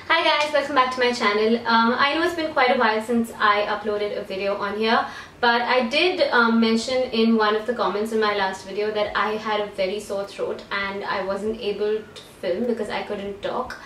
Hi guys, welcome back to my channel. I know it's been quite a while since I uploaded a video on here, but I did mention in one of the comments in my last video that I had a very sore throat and I wasn't able to film because I couldn't talk.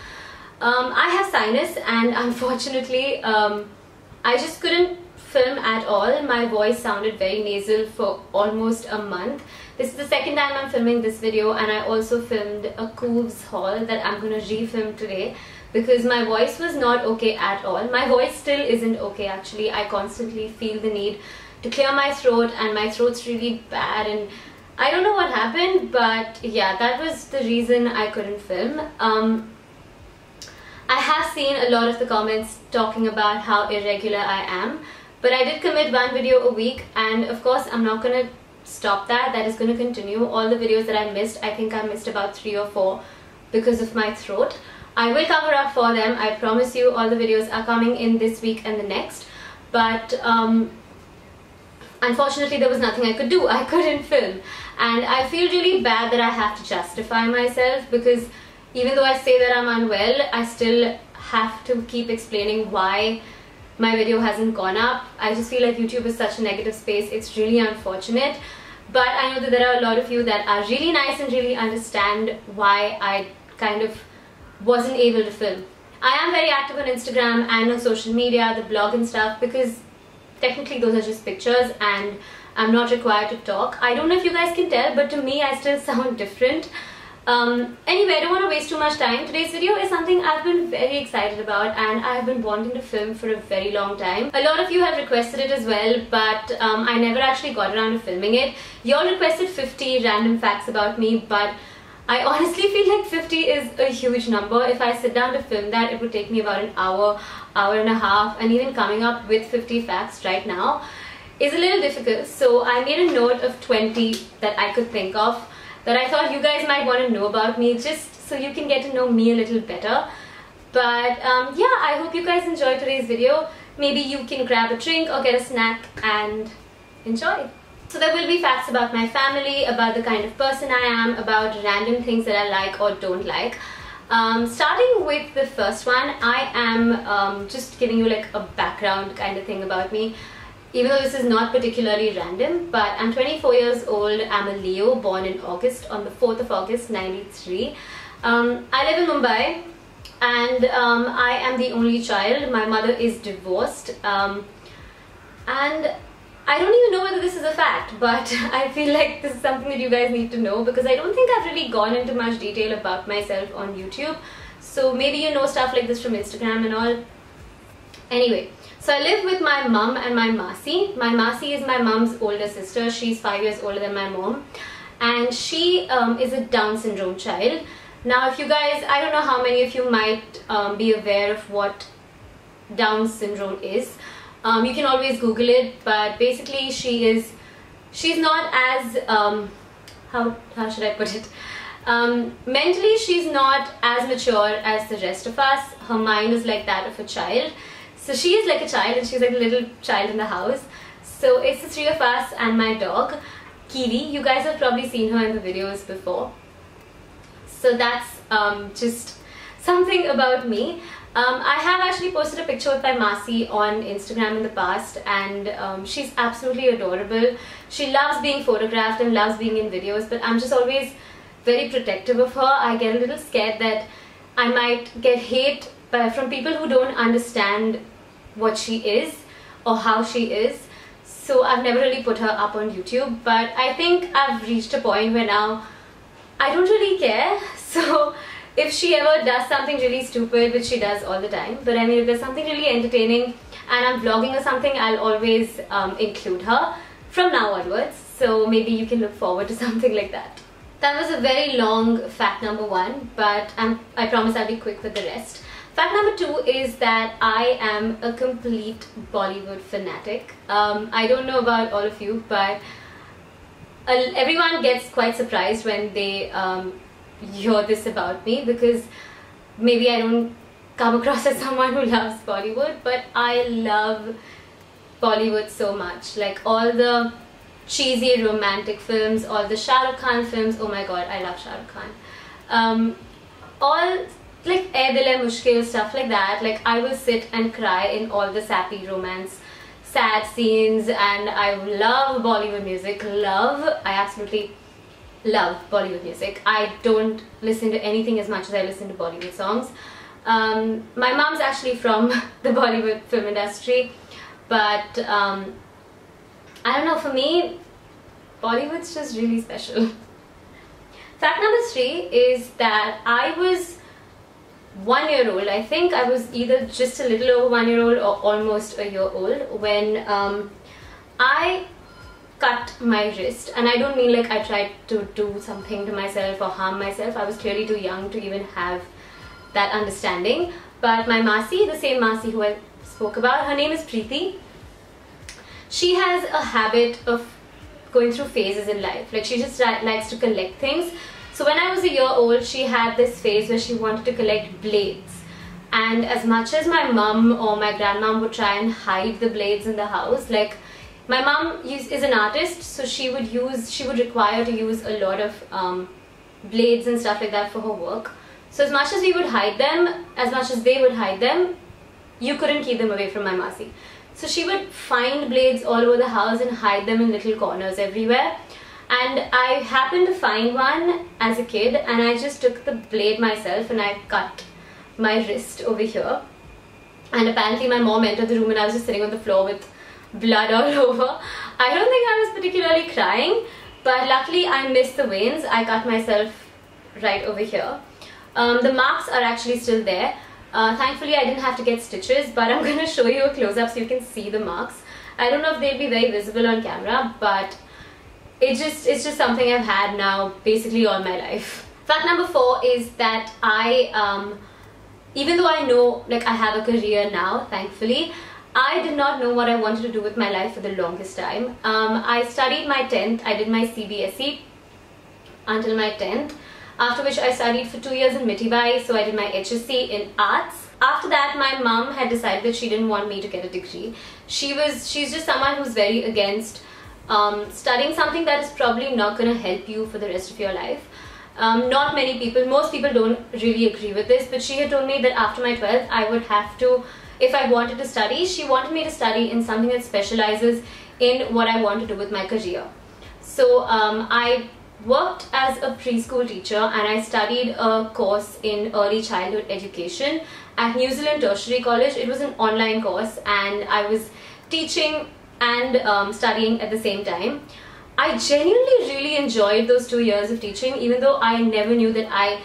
I have sinus and unfortunately I just couldn't film at all. My voice sounded very nasal for almost a month. This is the second time I'm filming this video, and I also filmed a Cooves haul that I'm gonna refilm today because my voice was not okay at all. My voice still isn't okay actually. I constantly feel the need to clear my throat and my throat's really bad and I don't know what happened, but yeah, that was the reason I couldn't film. I have seen a lot of the comments talking about how irregular I am, but I did commit one video a week, and of course I'm not gonna stop that. That is going to continue. All the videos that I missed, I think I missed about 3 or 4 because of my throat. I will cover up for them. I promise you all the videos are coming in this week and the next, but unfortunately there was nothing I could do. I couldn't film, and I feel really bad that I have to justify myself because even though I say that I'm unwell, I still have to keep explaining why my video hasn't gone up. I just feel like YouTube is such a negative space. It's really unfortunate, but I know that there are a lot of you that are really nice and really understand why I kind of wasn't able to film. I am very active on Instagram and on social media, the blog and stuff, because technically those are just pictures and I'm not required to talk. I don't know if you guys can tell, but to me I still sound different. Anyway, I don't want to waste too much time. Today's video is something I've been very excited about and I've been wanting to film for a very long time. A lot of you have requested it as well, but I never actually got around to filming it. You all requested 50 random facts about me, but I honestly feel like 50 is a huge number. If I sit down to film that, it would take me about an hour, hour and a half, and even coming up with 50 facts right now is a little difficult. So I made a note of 20 that I could think of that I thought you guys might want to know about me, just so you can get to know me a little better. But yeah, I hope you guys enjoyed today's video. Maybe you can grab a drink or get a snack and enjoy. So there will be facts about my family, about the kind of person I am, about random things that I like or don't like. Starting with the first one, I am just giving you like a background kind of thing about me. Even though this is not particularly random, but I'm 24 years old, I'm a Leo, born in August, on the 4th of August, 93. I live in Mumbai, and I am the only child. My mother is divorced, and I don't even know whether this is a fact, but I feel like this is something that you guys need to know because I don't think I've really gone into much detail about myself on YouTube. So maybe you know stuff like this from Instagram and all. Anyway, so I live with my mum and my Masi. My Masi is my mum's older sister. She's 5 years older than my mom, and she is a Down syndrome child. Now, if you guys, I don't know how many of you might be aware of what Down syndrome is. You can always Google it, but basically she's not as how should I put it? Mentally, she's not as mature as the rest of us. Her mind is like that of a child. So she is like a child and she's like a little child in the house. So it's the 3 of us and my dog, Kiwi. You guys have probably seen her in the videos before. So that's just something about me. I have actually posted a picture with my Masi on Instagram in the past, and she's absolutely adorable. She loves being photographed and loves being in videos, but I'm just always very protective of her. I get a little scared that I might get hate from people who don't understand what she is or how she is. So I've never really put her up on YouTube, but I think I've reached a point where now I don't really care. So if she ever does something really stupid, which she does all the time, but I mean if there's something really entertaining and I'm vlogging or something, I'll always include her from now onwards. So maybe you can look forward to something like that. That was a very long fact number 1, but I promise I'll be quick with the rest. Fact number 2 is that I am a complete Bollywood fanatic. I don't know about all of you, but everyone gets quite surprised when they hear this about me because maybe I don't come across as someone who loves Bollywood, but I love Bollywood so much. Like all the cheesy romantic films, all the Shah Rukh Khan films. Oh my god, I love Shah Rukh Khan. All like Ae Dil Hai Mushkil, stuff like that. Like I will sit and cry in all the sappy romance, sad scenes, and I love Bollywood music. I absolutely love Bollywood music. I don't listen to anything as much as I listen to Bollywood songs. My mom's actually from the Bollywood film industry, but I don't know, for me, Bollywood's just really special. Fact number 3 is that I was 1 year old. I think I was either just a little over 1 year old or almost a year old when I cut my wrist. And I don't mean like I tried to do something to myself or harm myself. I was clearly too young to even have that understanding. But my Masi, the same Masi who I spoke about, her name is Preeti. She has a habit of going through phases in life. Like she just likes to collect things. So when I was a year old, she had this phase where she wanted to collect blades. And as much as my mum or my grandmom would try and hide the blades in the house, like my mum is an artist, so she would require to use a lot of blades and stuff like that for her work. So as much as we would hide them, as much as they would hide them, you couldn't keep them away from my Masi. So she would find blades all over the house and hide them in little corners everywhere. And I happened to find one as a kid, and I just took the blade myself and I cut my wrist over here. And apparently my mom entered the room and I was just sitting on the floor with blood all over. I don't think I was particularly crying, but luckily I missed the veins. I cut myself right over here. The marks are actually still there. Thankfully I didn't have to get stitches, but I'm going to show you a close-up so you can see the marks. I don't know if they'll be very visible on camera, but it's just something I've had now basically all my life. Fact number 4 is that I, even though I know like I have a career now, thankfully, I did not know what I wanted to do with my life for the longest time. I studied my 10th, I did my CBSE until my 10th. After which I studied for 2 years in Mitibai, so I did my HSC in arts. After that, my mum had decided that she didn't want me to get a degree. She's just someone who's very against studying something that is probably not going to help you for the rest of your life. Not many people, most people don't really agree with this, but she had told me that after my 12th, I would have to, if I wanted to study, she wanted me to study in something that specializes in what I want to do with my career. So I worked as a preschool teacher and I studied a course in early childhood education at New Zealand Tertiary College. It was an online course and I was teaching and studying at the same time. I genuinely really enjoyed those 2 years of teaching, even though I never knew that I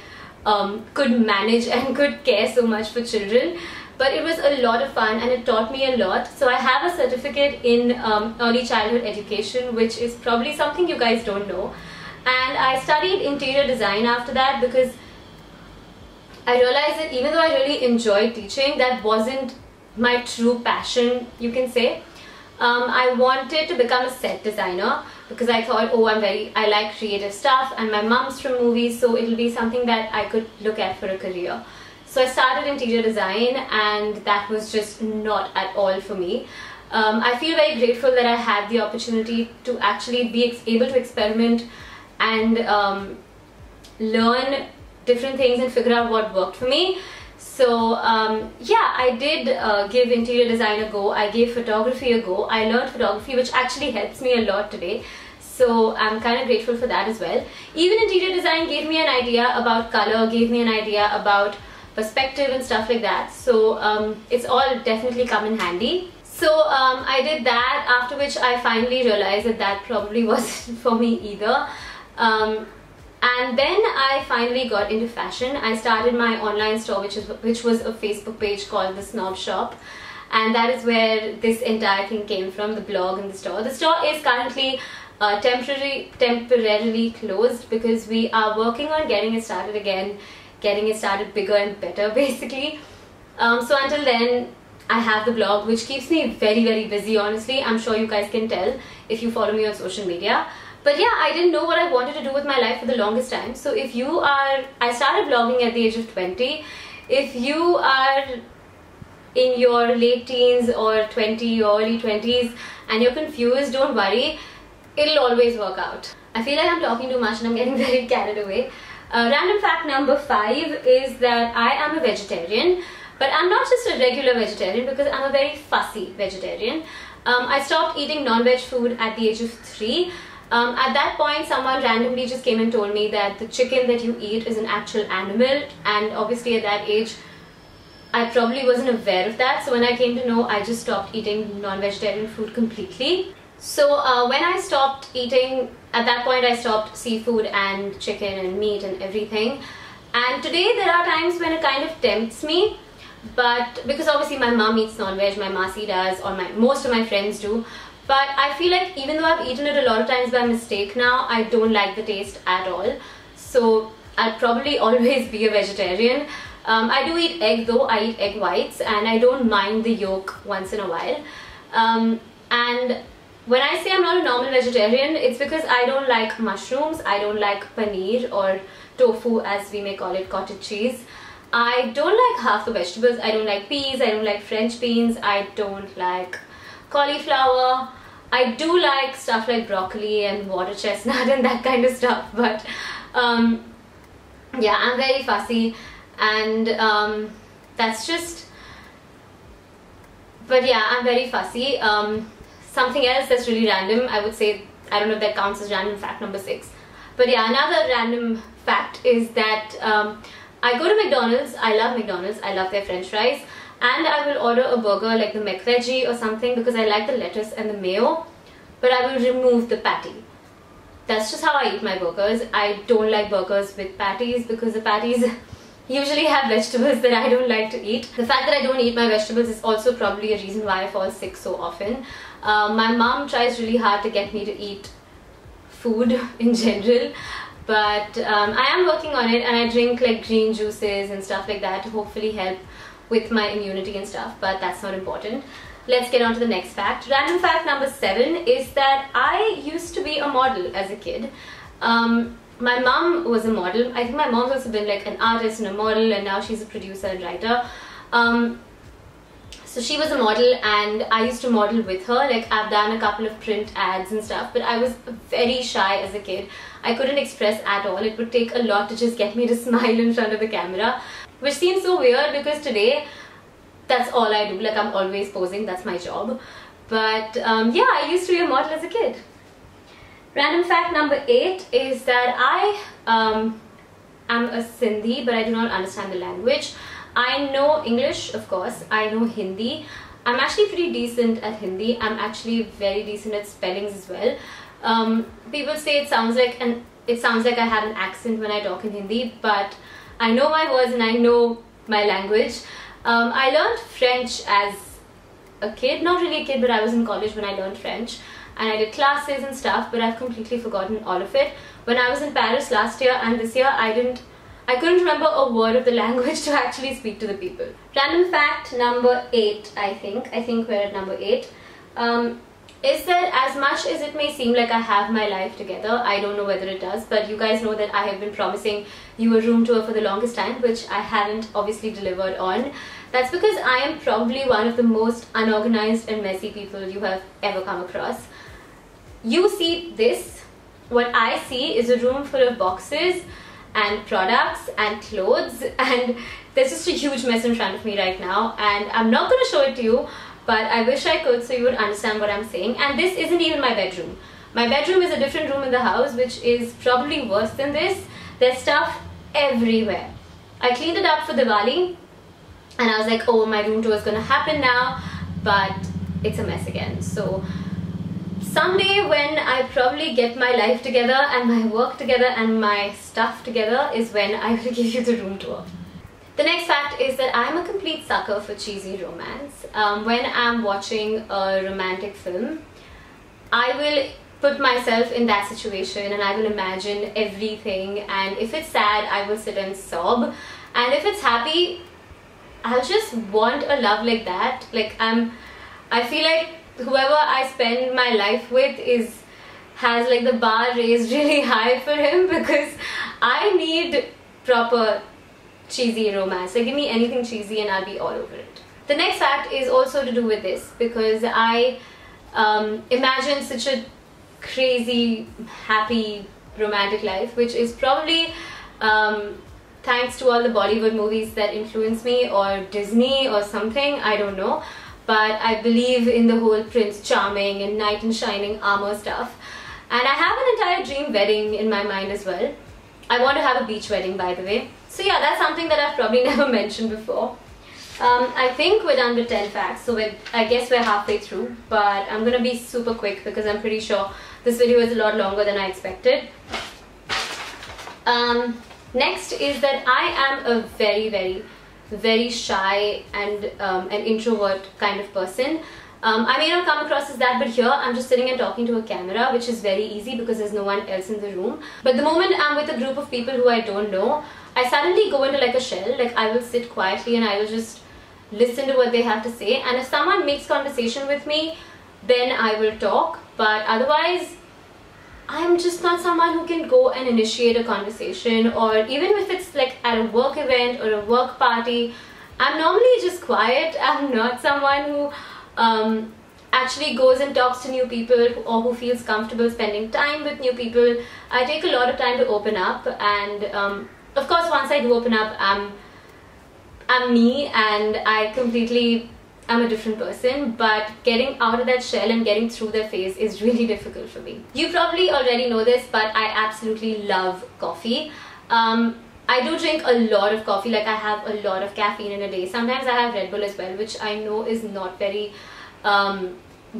could manage and could care so much for children. But it was a lot of fun and it taught me a lot. So I have a certificate in early childhood education, which is probably something you guys don't know. And I studied interior design after that because I realized that even though I really enjoyed teaching, that wasn't my true passion, you can say. I wanted to become a set designer because I thought, oh, I like creative stuff and my mom's from movies, so it'll be something that I could look at for a career. So I started interior design and that was just not at all for me. I feel very grateful that I had the opportunity to actually be able to experiment and learn different things and figure out what worked for me. So yeah, I did give interior design a go. I gave photography a go. I learned photography, which actually helps me a lot today. So I'm kind of grateful for that as well. Even interior design gave me an idea about color, gave me an idea about perspective and stuff like that. So it's all definitely come in handy. So I did that, after which I finally realized that that probably wasn't for me either. And then I finally got into fashion. I started my online store, which was a Facebook page called The Snob Shop, and that is where this entire thing came from, the blog and the store. The store is currently temporarily closed because we are working on getting it started again, getting it started bigger and better basically. So until then, I have the blog, which keeps me very, very busy, honestly. I'm sure you guys can tell if you follow me on social media. But yeah, I didn't know what I wanted to do with my life for the longest time. So if you are, I started blogging at the age of 20. If you are in your late teens or 20 or early 20s and you're confused, don't worry. It'll always work out. I feel like I'm talking too much and I'm getting very carried away. Random fact number 5 is that I am a vegetarian, but I'm not just a regular vegetarian because I'm a very fussy vegetarian. I stopped eating non-veg food at the age of 3. At that point, someone randomly just came and told me that the chicken that you eat is an actual animal, and obviously at that age, I probably wasn't aware of that. So when I came to know, I just stopped eating non-vegetarian food completely. So when I stopped eating, at that point I stopped seafood and chicken and meat and everything. And today there are times when it kind of tempts me, but because obviously my mom eats non-veg, my masi does, or most of my friends do. But I feel like even though I've eaten it a lot of times by mistake now, I don't like the taste at all. So I'll probably always be a vegetarian. I do eat egg though, I eat egg whites, and I don't mind the yolk once in a while. And when I say I'm not a normal vegetarian, it's because I don't like mushrooms, I don't like paneer or tofu as we may call it, cottage cheese. I don't like half the vegetables. I don't like peas, I don't like French beans, I don't like cauliflower. I do like stuff like broccoli and water chestnut and that kind of stuff, but yeah, I'm very fussy, and that's just, but yeah, I'm very fussy. Something else that's really random, I would say, I don't know if that counts as random fact number 6, but yeah, another random fact is that I go to McDonald's, I love McDonald's, I love their french fries, and I will order a burger like the McVeggie or something because I like the lettuce and the mayo, but I will remove the patty. That's just how I eat my burgers. I don't like burgers with patties because the patties usually have vegetables that I don't like to eat. The fact that I don't eat my vegetables is also probably a reason why I fall sick so often. My mom tries really hard to get me to eat food in general, but I am working on it, and I drink like green juices and stuff like that to hopefully help with my immunity and stuff, but that's not important. Let's get on to the next fact. Random fact number 7 is that I used to be a model as a kid. My mom was a model. I think my mom's also been like an artist and a model, and now she's a producer and writer. So she was a model, and I used to model with her. Like, I've done a couple of print ads and stuff, but I was very shy as a kid. I couldn't express at all. It would take a lot to just get me to smile in front of the camera, which seems so weird because today that's all I do. Like, I'm always posing, that's my job. But yeah, I used to be a model as a kid. Random fact number 8 is that I am a Sindhi, but I do not understand the language. I know English, of course. I know Hindi. I'm actually pretty decent at Hindi. I'm actually very decent at spellings as well. People say it sounds like I have an accent when I talk in Hindi, but I know my words and I know my language. I learned French as a kid, not really a kid, but I was in college when I learned French, and I did classes and stuff, but I've completely forgotten all of it. When I was in Paris last year and this year, I couldn't remember a word of the language to actually speak to the people. Random fact number 8, I think we're at number 8, is that as much as it may seem like I have my life together, I don't know whether it does, but you guys know that I have been promising you a room tour for the longest time, which I haven't obviously delivered on. That's because I am probably one of the most unorganized and messy people you have ever come across. You see this, what I see is a room full of boxes and products and clothes, and there's just a huge mess in front of me right now, and I'm not going to show it to you, but I wish I could so you would understand what I'm saying. And this isn't even my bedroom. My bedroom is a different room in the house, which is probably worse than this. There's stuff everywhere. I cleaned it up for Diwali, and I was like, oh, my room tour is going to happen now, but it's a mess again. So someday when I probably get my life together and my work together and my stuff together is when I will give you the room tour. The next fact is that I'm a complete sucker for cheesy romance. When I'm watching a romantic film, I will put myself in that situation and I will imagine everything, and if it's sad, I will sit and sob, and if it's happy, I'll just want a love like that. Like, I feel like whoever I spend my life with has like the bar raised really high for him, because I need proper cheesy romance. Like, give me anything cheesy and I'll be all over it. The next fact is also to do with this, because I imagine such a crazy, happy, romantic life, which is probably Thanks to all the Bollywood movies that influenced me, or Disney or something, I don't know. But I believe in the whole Prince Charming and knight in shining armor stuff. And I have an entire dream wedding in my mind as well. I want to have a beach wedding, by the way. So yeah, that's something that I've probably never mentioned before. I think we're done with 10 facts, so I guess we're halfway through. But I'm gonna be super quick because I'm pretty sure this video is a lot longer than I expected. Next is that I am a very shy and an introvert kind of person. I may not come across as that, but here I'm just sitting and talking to a camera, which is very easy because there's no one else in the room. But the moment I'm with a group of people who I don't know, I suddenly go into like a shell. Like, I will sit quietly and I will just listen to what they have to say. And if someone makes conversation with me, then I will talk. But otherwise, I'm just not someone who can go and initiate a conversation, or even if it's like at a work event or a work party, I'm normally just quiet. I'm not someone who actually goes and talks to new people, or who feels comfortable spending time with new people. I take a lot of time to open up, and of course once I do open up, I'm me, and I'm a different person, but getting out of that shell and getting through their phase is really difficult for me. You probably already know this, but I absolutely love coffee. I do drink a lot of coffee, like I have a lot of caffeine in a day. Sometimes I have Red Bull as well, which I know is not very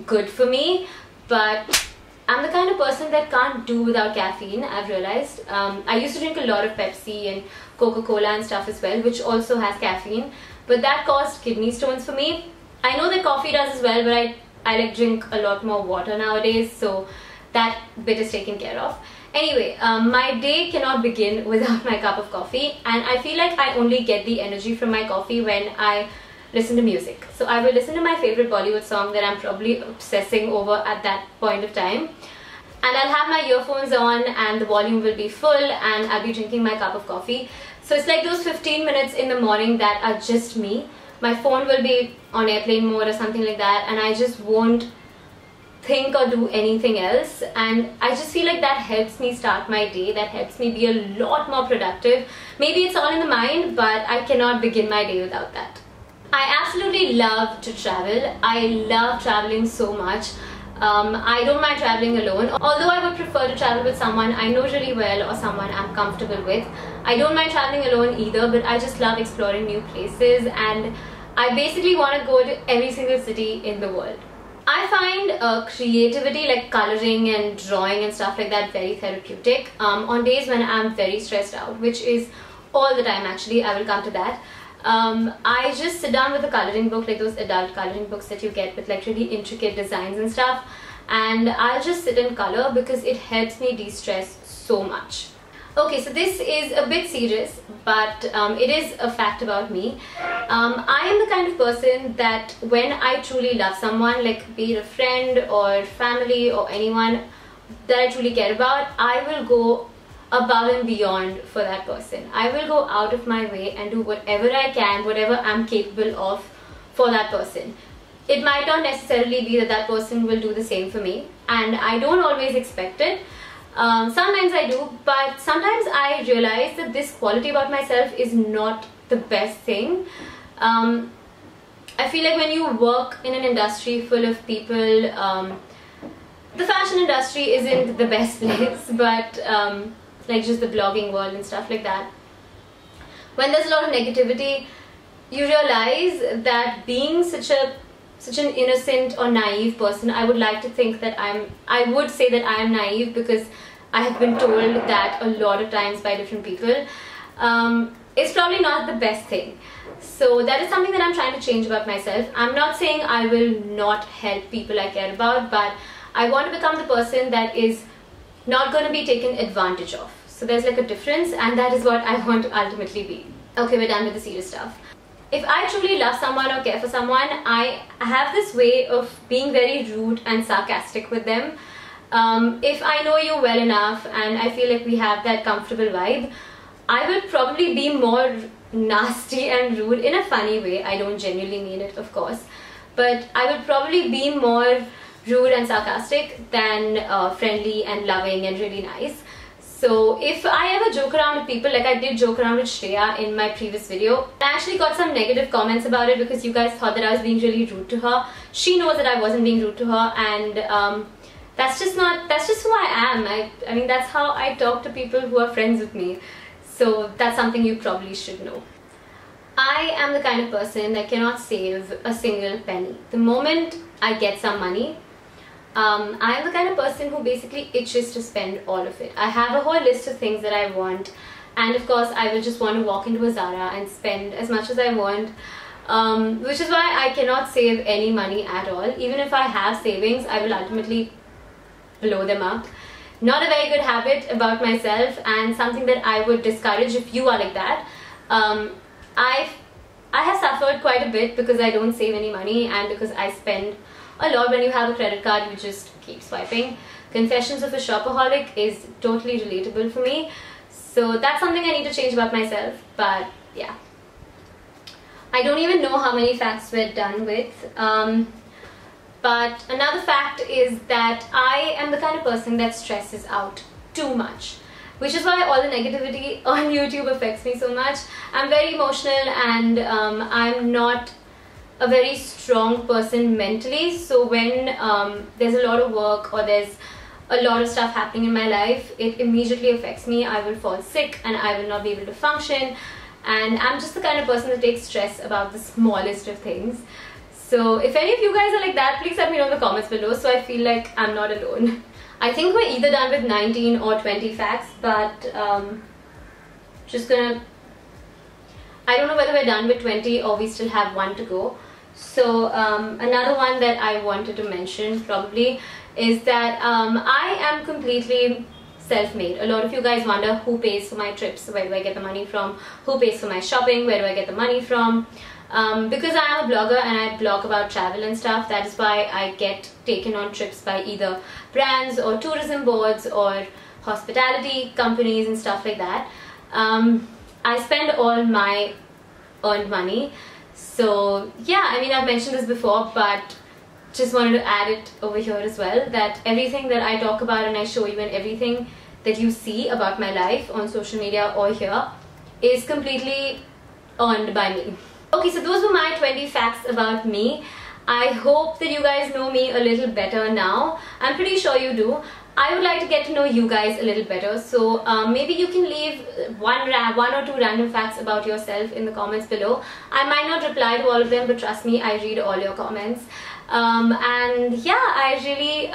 good for me, but I'm the kind of person that can't do without caffeine, I've realized. I used to drink a lot of Pepsi and Coca-Cola and stuff as well, which also has caffeine, but that caused kidney stones for me. I know that coffee does as well, but I like drink a lot more water nowadays, so that bit is taken care of. Anyway, my day cannot begin without my cup of coffee, and I feel like I only get the energy from my coffee when I listen to music. So I will listen to my favorite Bollywood song that I'm probably obsessing over at that point of time, and I'll have my earphones on and the volume will be full, and I'll be drinking my cup of coffee. So it's like those 15 minutes in the morning that are just me. My phone will be on airplane mode or something like that, and I just won't think or do anything else, and I just feel like that helps me start my day. That helps me be a lot more productive. Maybe it's all in the mind, but I cannot begin my day without that. I absolutely love to travel. I love traveling so much. I don't mind traveling alone, although I would prefer to travel with someone I know really well or someone I'm comfortable with. I don't mind traveling alone either, but I just love exploring new places, and I basically want to go to every single city in the world. I find creativity, like coloring and drawing and stuff like that, very therapeutic. On days when I'm very stressed out, which is all the time actually, I will come to that. I just sit down with a coloring book, like those adult coloring books that you get with like really intricate designs and stuff, and I'll just sit and color because it helps me de-stress so much. Okay, so this is a bit serious, but it is a fact about me. I am the kind of person that when I truly love someone, like be it a friend or family or anyone that I truly care about, I will go above and beyond for that person. I will go out of my way and do whatever I can, whatever I'm capable of for that person. It might not necessarily be that that person will do the same for me, and I don't always expect it. Sometimes I do, but sometimes I realize that this quality about myself is not the best thing. I feel like when you work in an industry full of people, the fashion industry isn't the best place, but like just the blogging world and stuff like that, when there's a lot of negativity, you realize that being such an innocent or naive person, I would like to think that I would say that I am naive, because I have been told that a lot of times by different people. It's probably not the best thing. So that is something that I'm trying to change about myself. I'm not saying I will not help people I care about, but I want to become the person that is not going to be taken advantage of. So there's like a difference, and that is what I want to ultimately be. Okay, we're done with the serious stuff. If I truly love someone or care for someone, I have this way of being very rude and sarcastic with them. If I know you well enough and I feel like we have that comfortable vibe, I will probably be more nasty and rude in a funny way. I don't genuinely mean it, of course, but I will probably be more rude and sarcastic than friendly and loving and really nice. So if I ever joke around with people, like I did joke around with Shreya in my previous video, I actually got some negative comments about it because you guys thought that I was being really rude to her. She knows that I wasn't being rude to her, and that's just who I am. I mean, that's how I talk to people who are friends with me. So that's something you probably should know. I am the kind of person that cannot save a single penny. The moment I get some money, I am the kind of person who basically itches to spend all of it. I have a whole list of things that I want, and of course I will just want to walk into a Zara and spend as much as I want, which is why I cannot save any money at all. Even if I have savings, I will ultimately blow them up. Not a very good habit about myself, and something that I would discourage if you are like that. I have suffered quite a bit because I don't save any money, and because I spend a lot. When you have a credit card, you just keep swiping. Confessions of a Shopaholic is totally relatable for me. So that's something I need to change about myself. But yeah, I don't even know how many facts we're done with. But another fact is that I am the kind of person that stresses out too much, which is why all the negativity on YouTube affects me so much. I'm very emotional, and I'm not a very strong person mentally. So when there's a lot of work or there's a lot of stuff happening in my life, it immediately affects me. I will fall sick and I will not be able to function. And I'm just the kind of person that takes stress about the smallest of things. So if any of you guys are like that, please let me know in the comments below so I feel like I'm not alone. I think we're either done with 19 or 20 facts, but just gonna... I don't know whether we're done with 20 or we still have one to go. So another one that I wanted to mention probably is that I am completely self-made. A lot of you guys wonder who pays for my trips, where do I get the money from, who pays for my shopping, where do I get the money from. Because I am a blogger and I blog about travel and stuff, that is why I get taken on trips by either brands or tourism boards or hospitality companies and stuff like that. I spend all my earned money. So yeah, I mean, I've mentioned this before, but just wanted to add it over here as well, that everything that I talk about and I show you and everything that you see about my life on social media or here is completely earned by me. Okay, so those were my 20 facts about me. I hope that you guys know me a little better now. I'm pretty sure you do. I would like to get to know you guys a little better, so maybe you can leave one or two random facts about yourself in the comments below. I might not reply to all of them, but trust me, I read all your comments. And yeah, I really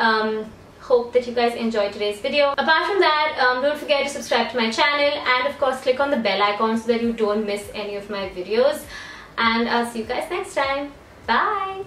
hope that you guys enjoyed today's video. Apart from that, don't forget to subscribe to my channel, and of course click on the bell icon so that you don't miss any of my videos. And I'll see you guys next time. Bye!